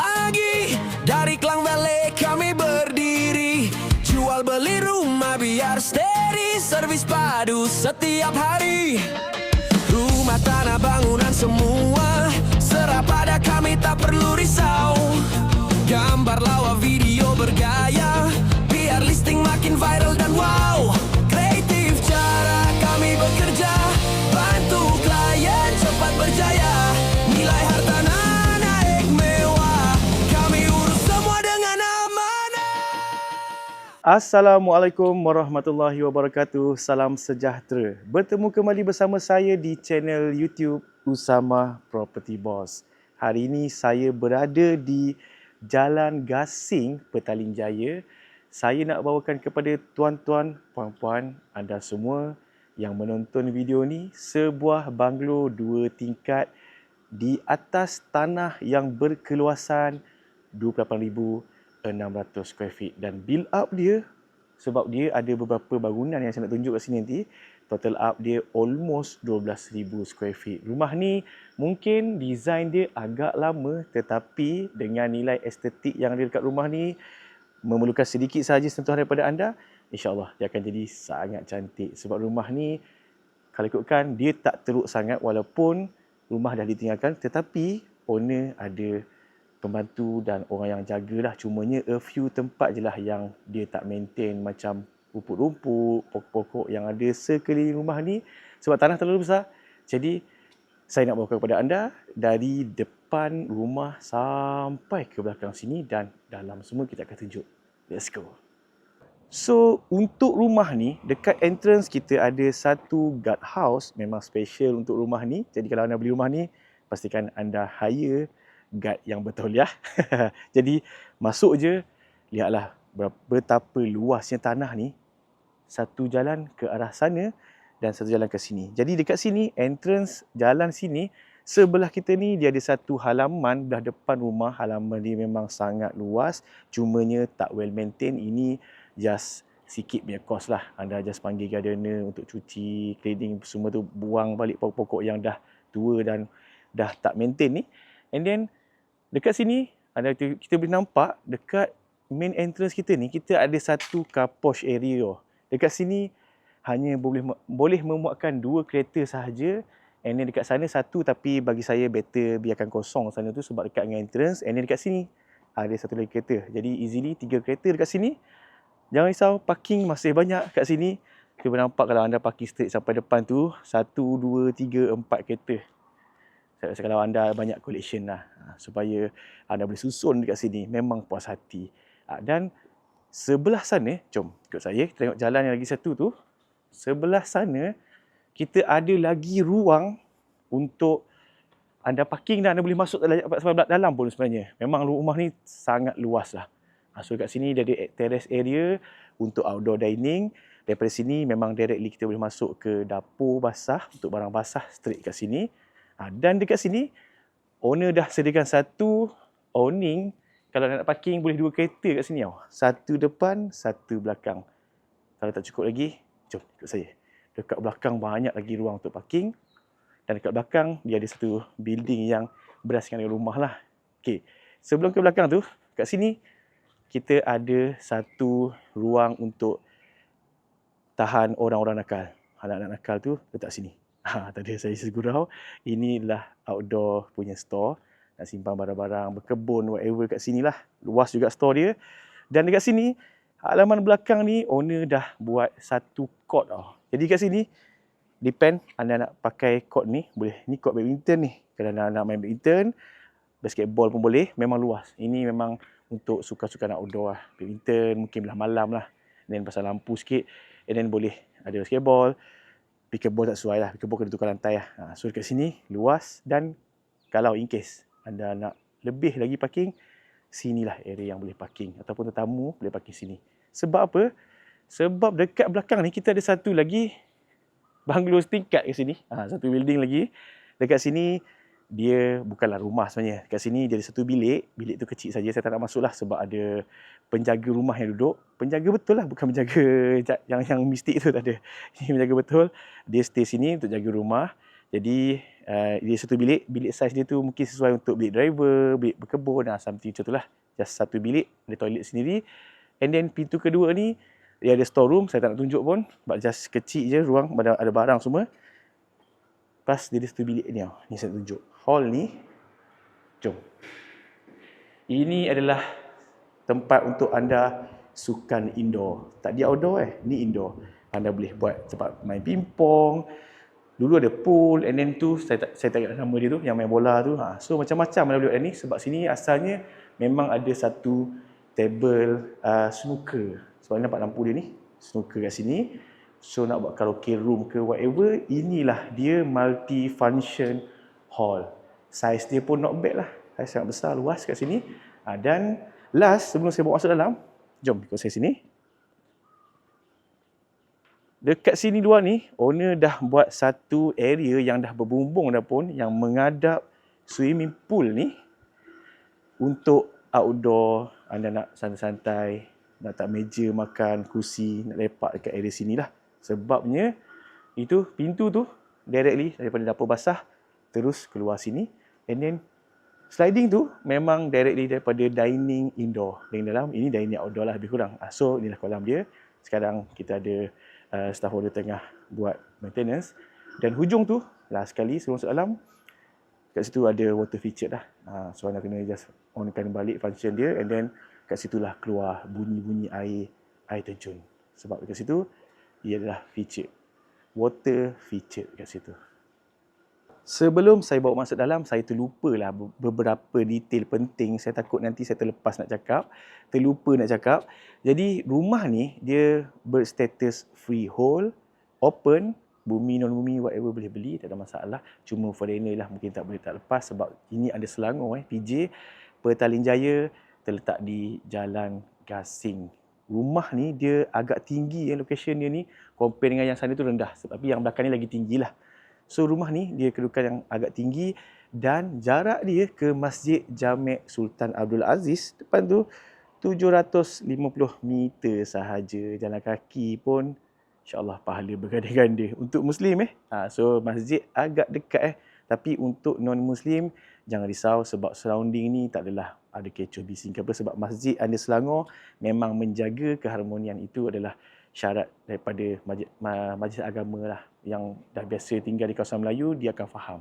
pagi. Dari Klang Valley kami berdiri, jual beli rumah biar steady, servis padu setiap hari. Rumah, tanah, bangunan semua serah pada kami, tak perlu risau. Gambar, lawa, video bergaya, biar listing makin viral dan wow. Kreatif cara kami bekerja, bantu klien cepat berjaya. Nilai harta naik mewah, kami urus semua dengan amanah. Assalamualaikum warahmatullahi wabarakatuh. Salam sejahtera. Bertemu kembali bersama saya di channel YouTube Usama Property Boss. Hari ini saya berada di Jalan Gasing, Petaling Jaya. Saya nak bawakan kepada tuan-tuan, puan-puan, anda semua yang menonton video ni sebuah banglo 2 tingkat di atas tanah yang berkeluasan 28,600 square feet, dan build up dia, sebab dia ada beberapa bangunan yang saya nak tunjuk kat sini nanti, total up dia almost 12,000 square feet. Rumah ni mungkin design dia agak lama, tetapi dengan nilai estetik yang ada dekat rumah ni, memerlukan sedikit sahaja sentuhan daripada anda, insyaAllah dia akan jadi sangat cantik. Sebab rumah ni kalau ikutkan dia tak teruk sangat, walaupun rumah dah ditinggalkan, tetapi owner ada pembantu dan orang yang jagalah. Cumanya a few tempat je lah yang dia tak maintain, macam rumput-rumput, pokok-pokok yang ada sekeliling rumah ni, sebab tanah terlalu besar. Jadi saya nak bawa kepada anda dari depan rumah sampai ke belakang sini, dan dalam semua kita akan tunjuk. Let's go. So untuk rumah ni, dekat entrance kita ada satu guard house, memang special untuk rumah ni. Jadi kalau anda beli rumah ni, pastikan anda hire guard yang betul ya. Jadi masuk je, lihatlah betapa luasnya tanah ni. Satu jalan ke arah sana dan satu jalan ke sini. Jadi dekat sini, entrance jalan sini, sebelah kita ni dia ada satu halaman belah depan rumah. Halaman dia memang sangat luas, cumanya tak well maintain. Ini just sikit punya cost lah. Anda just panggil gardener untuk cuci, cleaning semua tu, buang balik pokok-pokok yang dah tua dan dah tak maintain ni. And then dekat sini kita boleh nampak dekat main entrance kita ni, kita ada satu car porch area. Dekat sini hanya boleh memuatkan 2 kereta sahaja. And then dekat sana satu, tapi bagi saya better biarkan kosong sana tu sebab dekat dengan entrance. And then dekat sini ada satu lagi kereta. Jadi easily 3 kereta dekat sini. Jangan risau, parking masih banyak kat sini. Kita boleh nampak kalau anda parking straight sampai depan tu, 1, 2, 3, 4 kereta. Saya rasa kalau anda banyak collection lah, supaya anda boleh susun dekat sini, memang puas hati. Dan sebelah sana, jom ikut saya, kita tengok jalan yang lagi satu tu. Sebelah sana, kita ada lagi ruang untuk anda parking dan anda boleh masuk dalam pun sebenarnya. Memang rumah ni sangat luas lah. So kat sini dia ada terrace area untuk outdoor dining. Daripada sini memang directly kita boleh masuk ke dapur basah untuk barang basah straight kat sini. Dan dekat sini, owner dah sediakan satu awning. Kalau nak parking, boleh 2 kereta kat sini tau. Satu depan, satu belakang. Kalau tak cukup lagi, jom ikut saya. Dekat belakang banyak lagi ruang untuk parking. Dan dekat belakang, dia ada satu building yang berasaskan dengan rumah lah. Okay. Sebelum ke belakang tu, kat sini, kita ada satu ruang untuk tahan orang-orang nakal. Anak-anak nakal tu letak sini. Tadi saya segurau. Inilah outdoor punya store. Nak simpan barang-barang, berkebun, whatever kat sini lah. Luas juga store dia. Dan dekat sini, halaman belakang ni, owner dah buat satu court tau. Jadi kat sini, depend anda nak pakai court ni, boleh. Ni court badminton ni. Kalau anda nak main badminton, basketball pun boleh. Memang luas. Ini memang untuk suka-suka nak outdoor lah. Badminton, mungkin belah malam lah. Dan pasal lampu sikit. And then boleh ada basketball. Pickleball tak sesuai lah. Pickleball kena tukar lantai lah. So dekat sini, luas. Dan kalau in case anda nak lebih lagi parking, sinilah area yang boleh parking. Ataupun tetamu boleh parking sini. Sebab apa? Sebab dekat belakang ni kita ada satu lagi banglo setingkat ke sini. Satu building lagi. Dekat sini dia bukanlah rumah sebenarnya. Dekat sini dia ada satu bilik. Bilik tu kecil saja. Saya tak nak masuk lah sebab ada penjaga rumah yang duduk. Penjaga betul lah. Bukan penjaga yang mistik tu tak ada. Ini penjaga betul. Dia stay sini untuk jaga rumah. Jadi Dia satu bilik. Bilik saiz dia tu mungkin sesuai untuk bilik driver, bilik berkebun, something macam tu lah. Just satu bilik, ada toilet sendiri. And then pintu kedua ni, dia ada storeroom. Saya tak nak tunjuk pun. But just kecil je ruang, ada barang semua. Lepas dia ada satu bilik ni. Ni saya tunjuk. Hall ni, jom. Ini adalah tempat untuk anda sukan indoor. Tak dia outdoor ni indoor. Anda boleh buat tempat main pingpong. Dulu ada pool, and then tu saya tak ingat nama dia tu, yang main bola tu. So macam-macam anda boleh buat ni, sebab sini asalnya memang ada satu table snooker. Sebab anda nampak lampu dia ni, snooker kat sini. So nak buat karaoke room ke whatever, inilah dia multi-function hall. Saiz dia pun not bad lah. Saiz sangat besar, luas kat sini. Dan last, sebelum saya bawa masuk dalam, jom ikut saya sini. Dekat sini luar ni, owner dah buat satu area yang dah berbumbung dah pun, yang menghadap swimming pool ni. Untuk outdoor, anda nak santai-santai, nak tak meja makan, kursi, nak lepak dekat area sini lah. Sebabnya, itu pintu tu directly daripada dapur basah, terus keluar sini. And then, sliding tu memang directly daripada dining indoor. Dining dalam, ini dining outdoor lah lebih kurang. So, inilah kolam dia. Sekarang kita ada staff order tengah buat maintenance. Dan hujung tu, last sekali sebelum masuk dalam, kat situ ada water feature lah. So, anda kena just onkan balik function dia, and then kat situlah keluar bunyi-bunyi air terjun. Sebab kat situ, ia adalah feature. Water feature kat situ. Sebelum saya bawa masuk dalam, saya terlupalah beberapa detail penting. Saya takut nanti saya terlepas nak cakap. Terlupa nak cakap. Jadi, rumah ni, dia berstatus freehold, open, bumi, non-bumi, whatever boleh beli, tak ada masalah. Cuma foreigner lah mungkin tak boleh tak lepas, sebab ini ada Selangor, PJ, Petaling Jaya, terletak di Jalan Gasing. Rumah ni dia agak tinggi, location dia ni, compare dengan yang sana tu rendah. Tapi yang belakang ni lagi tinggi lah. So rumah ni dia kedudukan yang agak tinggi, dan jarak dia ke Masjid Jami' Sultan Abdul Aziz depan tu 750 meter sahaja. Jalan kaki pun insya-Allah pahala berganda-ganda untuk Muslim So masjid agak dekat Tapi untuk non-Muslim jangan risau, sebab surrounding ni tak adalah ada kecoh bising ke apa, sebab masjid anda Selangor memang menjaga keharmonian. Itu adalah syarat daripada majlis agama lah, yang dah biasa tinggal di kawasan Melayu, dia akan faham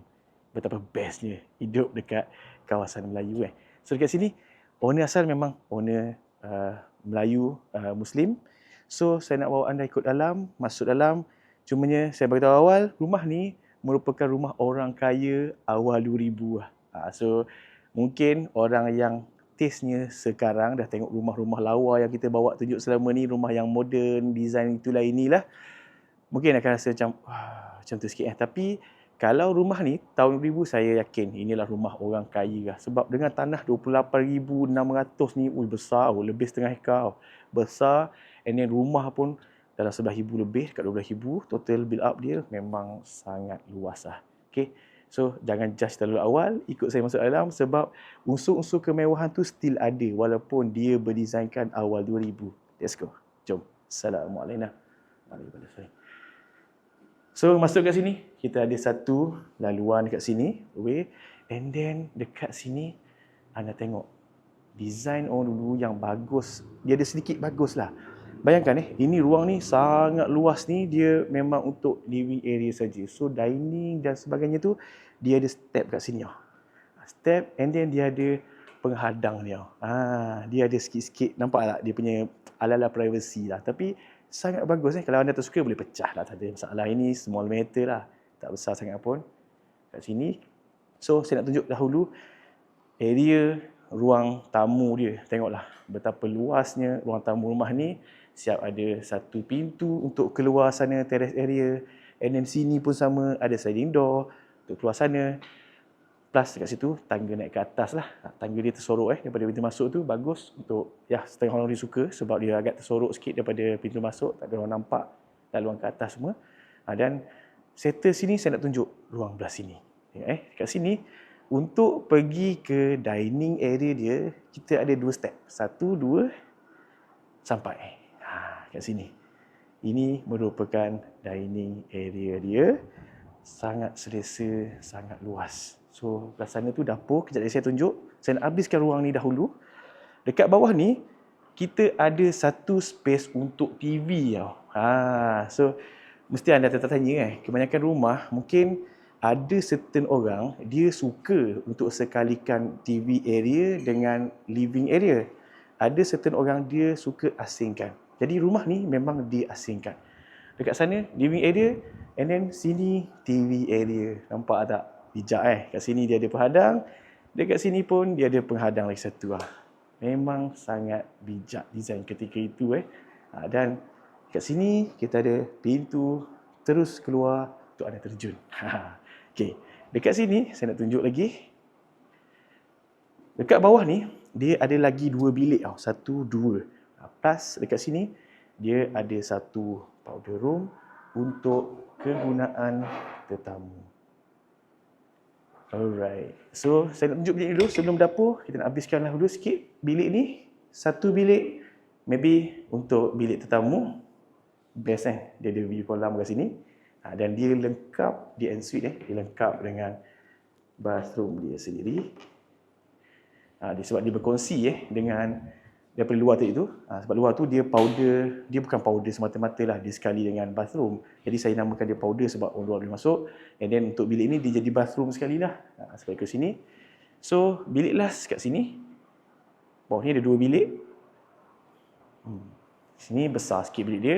betapa bestnya hidup dekat kawasan Melayu So dekat sini, owner asal memang owner Melayu Muslim. So saya nak bawa anda ikut dalam, masuk dalam. Cumanya saya beritahu awal, rumah ni merupakan rumah orang kaya awal 2000 lah. So mungkin orang yang taste-nya sekarang dah tengok rumah-rumah lawa yang kita bawa tunjuk selama ni, rumah yang moden, design itulah inilah, mungkin akan rasa macam tu sikit Tapi kalau rumah ni tahun 2000, saya yakin inilah rumah orang kaya lah. Sebab dengan tanah 28,600 ni, besar, lebih setengah hektar, besar. And then rumah pun dalam 11,000 lebih, dekat 12,000. Total build up dia memang sangat luas lah. Okay. So, jangan judge terlalu awal. Ikut saya masuk dalam, sebab unsur-unsur kemewahan tu still ada walaupun dia berdesainkan awal 2000. Let's go. Jom. Assalamualaikum. So, masuk kat sini. Kita ada satu laluan dekat sini. Way. And then, dekat sini, anda tengok. Design orang dulu yang bagus. Dia ada sedikit bagus lah. Bayangkan ini ruang ni sangat luas ni, dia memang untuk living area saja. So dining dan sebagainya tu dia ada step kat sini Step, and then dia ada penghadang dia. Dia ada sikit-sikit, nampak tak dia punya ala-ala privacy lah. Tapi sangat bagus kalau anda tak suka boleh pecah lah, tak ada masalah. Ini small matter lah, tak besar sangat pun kat sini. So saya nak tunjuk dahulu area ruang tamu dia. Tengoklah betapa luasnya ruang tamu rumah ni. Siap ada satu pintu untuk keluar sana, terrace area. And then sini pun sama, ada sliding door untuk keluar sana. Plus dekat situ tangga naik ke atas lah. Tangga dia tersorok daripada pintu masuk tu. Bagus untuk setengah orang dia suka, sebab dia agak tersorok sikit daripada pintu masuk. Tak ada orang nampak laluan ke atas semua. Dan settle sini saya nak tunjuk ruang belah sini. Dekat sini, untuk pergi ke dining area dia, kita ada 2 step. 1, 2, sampai. Kat sini. Ini merupakan dining area dia. sangat selesa, sangat luas. So, belah sana tu dapur. Kejap lagi saya tunjuk. Saya nak habiskan ruang ni dahulu. Dekat bawah ni, kita ada satu space untuk TV tau. So, mesti anda tertanya kebanyakan rumah mungkin ada certain orang dia suka untuk sekalikan TV area dengan living area. Ada certain orang dia suka asingkan. Jadi rumah ni memang diasingkan. Dekat sana living area and then sini TV area. Nampak tak? Bijak Kat sini dia ada penghadang. Dekat sini pun dia ada penghadang lagi satu Memang sangat bijak design ketika itu Dan kat sini kita ada pintu terus keluar untuk anda terjun. Okey, dekat sini saya nak tunjuk lagi. Dekat bawah ni dia ada lagi 2 bilik Satu, dua. Plus dekat sini dia ada satu powder room untuk kegunaan tetamu. Alright. So, saya nak tunjuk bilik dulu sebelum dapur. Kita nak habiskanlah dulu sikit bilik ni. Satu bilik, maybe untuk bilik tetamu. Best Dia ada view kolam kat sini. Dan dia lengkap, dia ensuite Dia lengkap dengan bathroom dia sendiri. Sebab dia berkongsi dengan daripada luar tadi tu. Sebab luar tu dia powder, dia bukan powder semata-mata lah. Dia sekali dengan bathroom. Jadi saya namakan dia powder sebab orang luar boleh masuk. And then untuk bilik ni dia jadi bathroom sekali lah. Sekali ke sini. So bilik last kat sini. Bawah ni ada 2 bilik. Sini besar sikit bilik dia.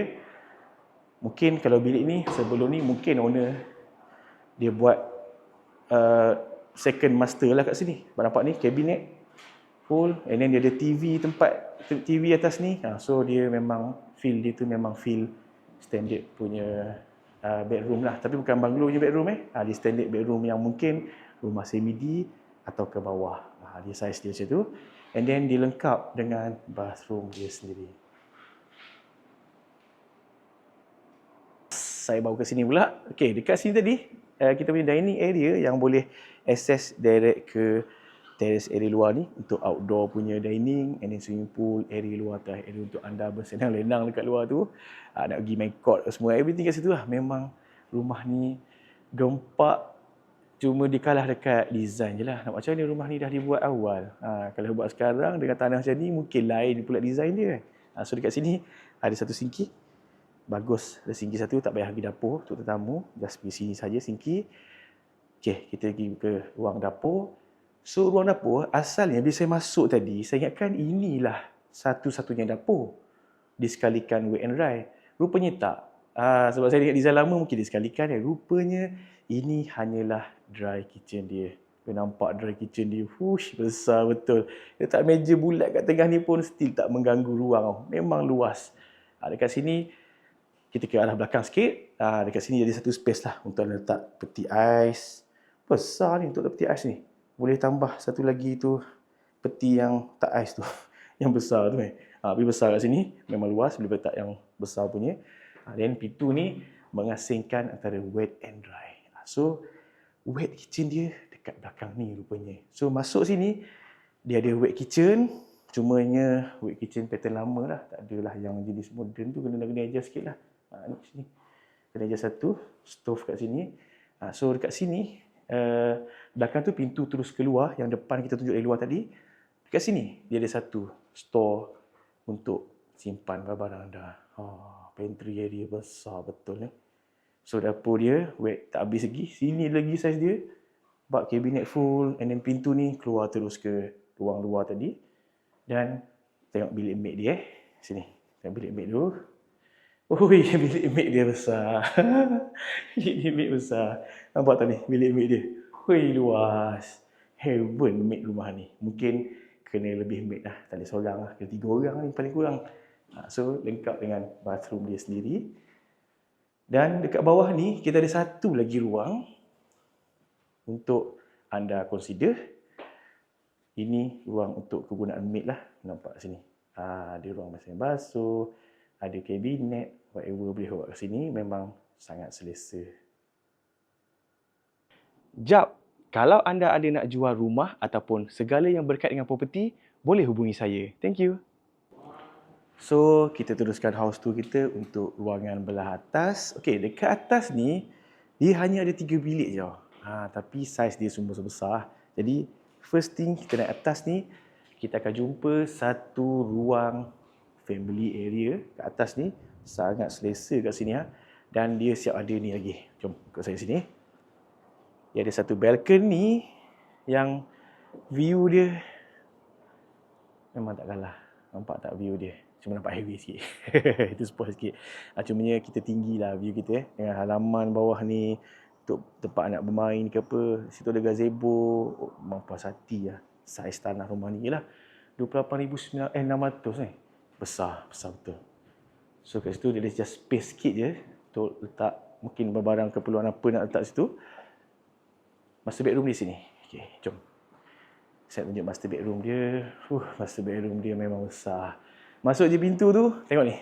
Mungkin kalau bilik ni sebelum ni mungkin owner dia buat second master lah kat sini. Nampak ni cabinet full and then dia ada TV TV atas ni. So dia memang feel dia tu memang feel standard punya bedroom lah. Tapi bukan banglo punya bedroom Dia standard bedroom yang mungkin rumah semi-D atau ke bawah. Dia size dia macam tu. And then dia lengkap dengan bathroom dia sendiri. Saya bawa ke sini pula. Okey, dekat sini tadi kita punya dining area yang boleh access direct ke terrace area luar ni untuk outdoor punya dining and then swimming pool area luar atas area untuk anda bersenang-lenang dekat luar tu. Nak pergi main court semua everything kat situ lah. Memang rumah ni gempak, cuma dikalah dekat design je lah. Nak macam ni rumah ni dah dibuat awal. Kalau buat sekarang dengan tanah macam ni mungkin lain pula design dia. So dekat sini ada satu sinki. Bagus, ada sinki satu, tak payah pergi dapur untuk tetamu. Just pergi sini saja sinki. Okay, kita pergi ke ruang dapur. So, ruang dapur, asalnya bila saya masuk tadi, saya ingatkan inilah satu-satunya dapur. Disekalikan wet and dry. Rupanya tak. Sebab saya ingat design lama mungkin disekalikan. Rupanya ini hanyalah dry kitchen dia. Nampak dry kitchen dia. Besar betul. Letak meja bulat kat tengah ni pun still tak mengganggu ruang. Memang luas. Dekat sini, kita ke arah belakang sikit. Dekat sini ada satu space lah untuk letak peti ais. Besar ni untuk letak peti ais ni. Boleh tambah satu lagi tu peti yang tak ais tu. Yang besar tu Tapi besar kat sini. Memang luas. Boleh letak yang besar punya. Dan pintu ni mengasingkan antara wet and dry. So, wet kitchen dia dekat belakang ni rupanya. So, masuk sini. Dia ada wet kitchen. Cumanya wet kitchen pattern lama lah. Tak adalah yang jenis modern tu. Kena adjust sikit lah. Ni sini. Kena adjust satu. Stove kat sini. So, dekat sini. Belakang tu pintu terus keluar. Yang depan kita tunjuk dari luar tadi. Dekat sini dia ada satu store untuk simpan barang-barang anda. Pantry area besar betul ni. So dapur dia wet tak habis lagi. Sini lagi saiz dia. Bak kabinet full and then pintu ni keluar terus ke ruang luar tadi. Dan tengok bilik maid dia Sini. Tengok bilik maid dulu. Bilik maid dia besar. Bilik maid besar. Nampak tak ni bilik maid dia? Luas. Heaven maid rumah ni. Mungkin kena lebih maid lah. Tak ada seorang lah. Kena 3 orang ni paling kurang. So lengkap dengan bathroom dia sendiri. Dan dekat bawah ni kita ada satu lagi ruang untuk anda consider. Ini ruang untuk kegunaan maid lah. Nampak sini. Ada ruang mesin basuh. Ada kabinet. Whatever boleh buat kat sini. Memang sangat selesa. Jap, kalau anda ada nak jual rumah ataupun segala yang berkait dengan property, boleh hubungi saya. Thank you. So, kita teruskan house tour kita untuk ruangan belah atas. Okey, dekat atas ni, Dia hanya ada 3 bilik je. Tapi saiz dia semua besar. Jadi first thing kita naik atas ni, kita akan jumpa satu ruang family area kat atas ni. Sangat selesa kat sini Dan dia siap ada ni lagi. Jom ikut saya sini. Dia ada satu balcony yang view dia memang tak kalah. Nampak tak view dia? Cuma nampak highway sikit. Itu spoil sikit. Cumanya kita tinggi lah view kita dengan halaman bawah ni untuk tempat anak bermain ke apa. Situ ada gazebo. Memang puas hati lah. Saiz tanah rumah ni lah 28,600 ni. Besar betul. So kat situ dia ada just space sikit je untuk letak mungkin barang keperluan apa nak letak situ. Master bedroom di sini. Okay, jom. Saya tunjuk master bedroom dia. Master bedroom dia memang besar. Masuk je pintu tu, tengok ni.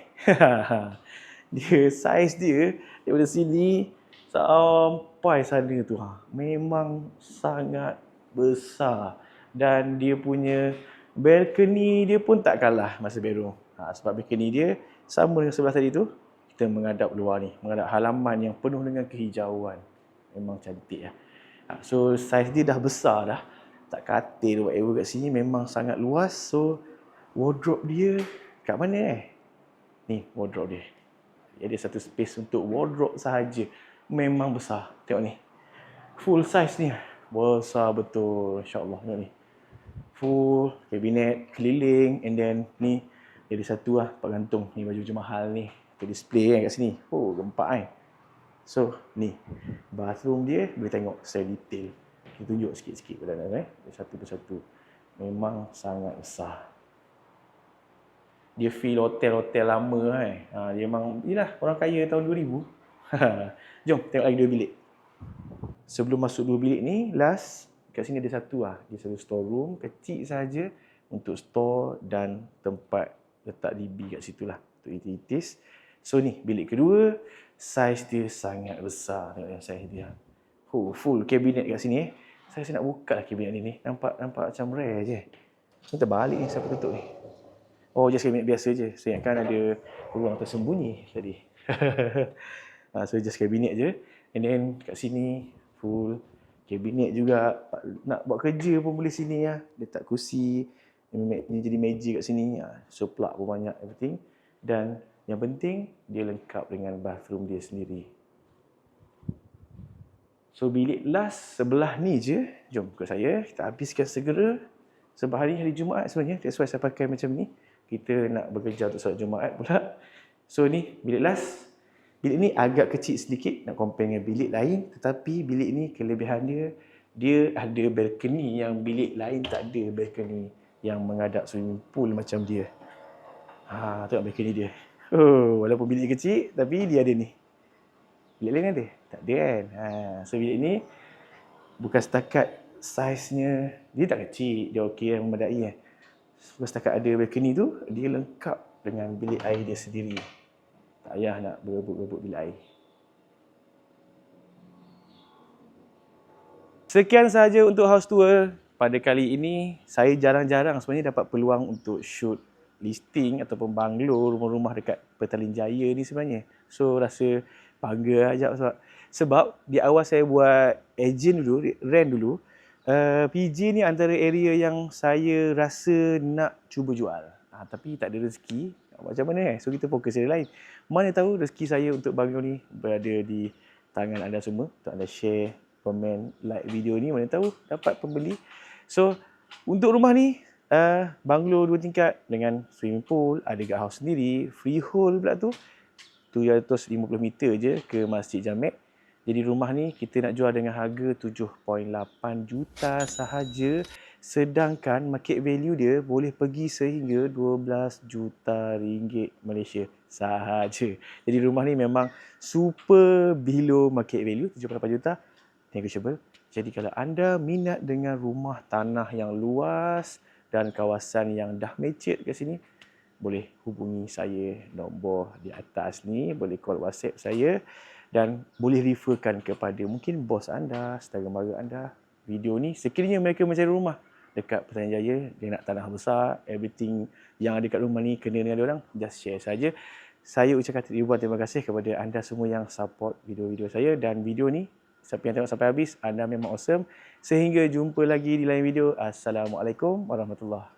Dia saiz dia daripada sini sampai sana tu. Memang sangat besar. Dan dia punya balcony dia pun tak kalah master bedroom. Sebab balcony dia sama dengan sebelah tadi tu. Kita menghadap luar ni. Menghadap halaman yang penuh dengan kehijauan. Memang cantik lah. So saiz dia dah besar dah. Tak katil whatever kat sini memang sangat luas. So wardrobe dia kat mana Ni wardrobe dia. Dia ada satu space untuk wardrobe sahaja. Memang besar. Tengok ni. Full size ni. Besar betul. InsyaAllah tengok ni. Full kabinet keliling and then ni dia ada satu tempat gantung ni baju-baju mahal ni. Kita display kat sini. Gempak So, ni. Bathroom dia boleh tengok secara detail. Kita tunjuk sikit-sikit pada anda. Satu persatu. Memang sangat besar. Dia feel hotel-hotel lama. Dia memang, yelah, orang kaya tahun 2000. Jom, tengok lagi 2 bilik. Sebelum masuk 2 bilik ni, last, kat sini ada satu Dia satu storeroom, kecil saja untuk store dan tempat letak DB kat situ lah. Untuk utilities. So ni, bilik kedua. Saiz dia sangat besar. Tengok yang saiz dia. Full kabinet kat sini. Saya rasa nak buka lah kabinet ni. Nampak macam rare je. Ni terbalik ni. Siapa tutup ni? Just kabinet biasa je. Saya ingatkan ada ruang tersembunyi tadi. So just kabinet je. And then kat sini full kabinet juga. Nak buat kerja pun boleh sini . Letak kursi. Ni jadi meja kat sini. So plug pun banyak everything. Dan yang penting, dia lengkap dengan bathroom dia sendiri. So, bilik last sebelah ni je. Jom ikut saya. Kita habiskan segera. Sebab hari Jumaat sebenarnya. That's why saya pakai macam ni. Kita nak bekerja untuk solat Jumaat pula. So, ni bilik last. Bilik ni agak kecil sedikit. Nak compare dengan bilik lain. Tetapi bilik ni kelebihan dia. Dia ada balcony yang bilik lain tak ada balcony. Yang menghadap swimming pool macam dia. Tengok balcony dia. Walaupun bilik kecil, tapi dia ada ni. Bilik lain ada? Tak ada kan? So bilik ni, bukan setakat saiznya, dia tak kecil, dia okey yang memadai . Bukan setakat ada balcony tu, dia lengkap dengan bilik air dia sendiri. Tak payah nak berebut-rebut bilik air. Sekian sahaja untuk house tour. Pada kali ini, saya jarang-jarang sebenarnya dapat peluang untuk shoot listing ataupun banglo rumah-rumah dekat Petaling Jaya ni sebenarnya. So rasa bangga ajak sebab di awal saya buat agent dulu, rent dulu, PJ ni antara area yang saya rasa nak cuba jual. Tapi tak ada rezeki. Macam mana So kita fokus area lain. Mana tahu rezeki saya untuk banglo ni berada di tangan anda semua. Untuk anda share, komen, like video ni, mana tahu dapat pembeli. So untuk rumah ni banglo 2 tingkat dengan swimming pool, ada guardhouse sendiri, freehold pula tu 750 meter je ke Masjid Jamek. Jadi rumah ni kita nak jual dengan harga 7.8 juta sahaja, sedangkan market value dia boleh pergi sehingga 12 juta ringgit Malaysia sahaja. Jadi rumah ni memang super below market value, 7.8 juta, negotiable. Jadi kalau anda minat dengan rumah tanah yang luas dan kawasan yang dah matured kat sini, boleh hubungi saya, nombor di atas ni, boleh call WhatsApp saya dan boleh referkan kepada mungkin bos anda, saudara mara anda video ni sekiranya mereka mencari rumah dekat Putrajaya, dia nak tanah besar, everything yang ada kat rumah ni kena dengan dia orang, just share saja. Saya ucapkan ribuan terima kasih kepada anda semua yang support video-video saya, dan video ni siapa yang tengok sampai habis, anda memang awesome. Sehingga jumpa lagi di lain video. Assalamualaikum warahmatullahi